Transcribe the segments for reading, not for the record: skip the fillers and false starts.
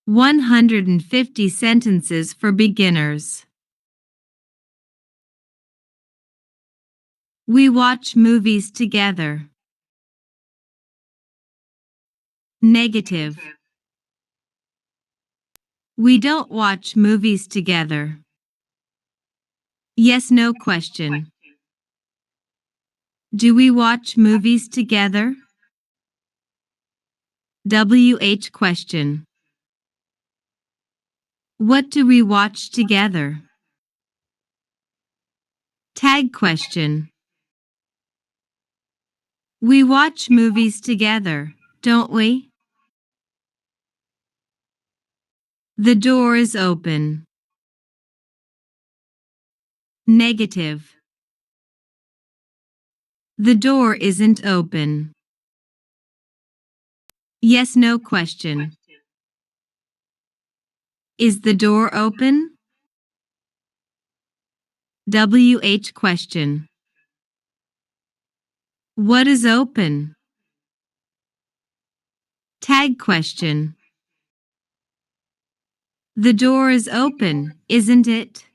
150 sentences for beginners. We watch movies together. Negative. We don't watch movies together. Yes, no question. Do we watch movies together? WH question. What do we watch together? Tag question. We watch movies together, don't we? The door is open. Negative. The door isn't open. Yes, no question. Is the door open? WH question. What is open? Tag question. The door is open, isn't it?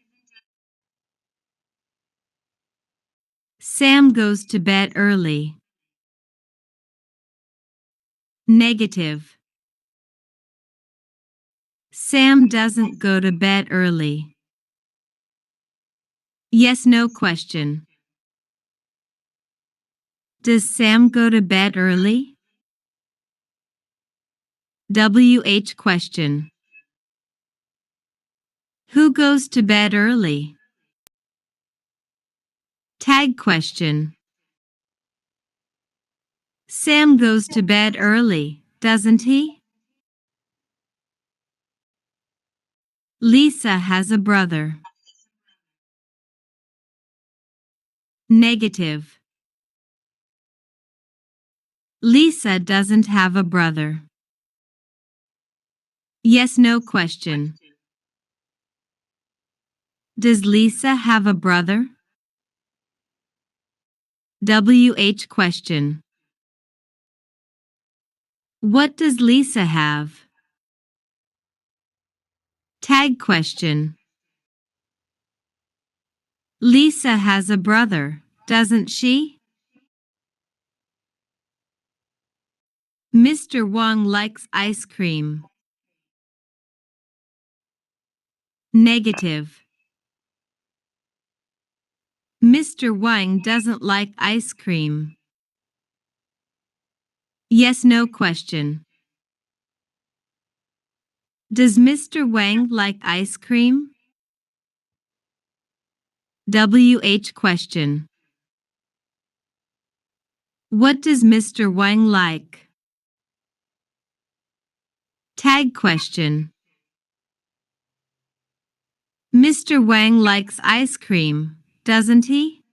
Sam goes to bed early. Negative. Sam doesn't go to bed early. Yes, no question. Does Sam go to bed early? WH question. Who goes to bed early? Tag question. Sam goes to bed early, doesn't he? Lisa has a brother. Negative. Lisa doesn't have a brother. Yes, no question. Does Lisa have a brother? WH question. What does Lisa have? Tag question. Lisa has a brother, doesn't she? Mr. Wang likes ice cream. Negative. Mr. Wang doesn't like ice cream. Yes, no question. Does Mr. Wang like ice cream? WH question. What does Mr. Wang like? Tag question. Mr. Wang likes ice cream, doesn't he?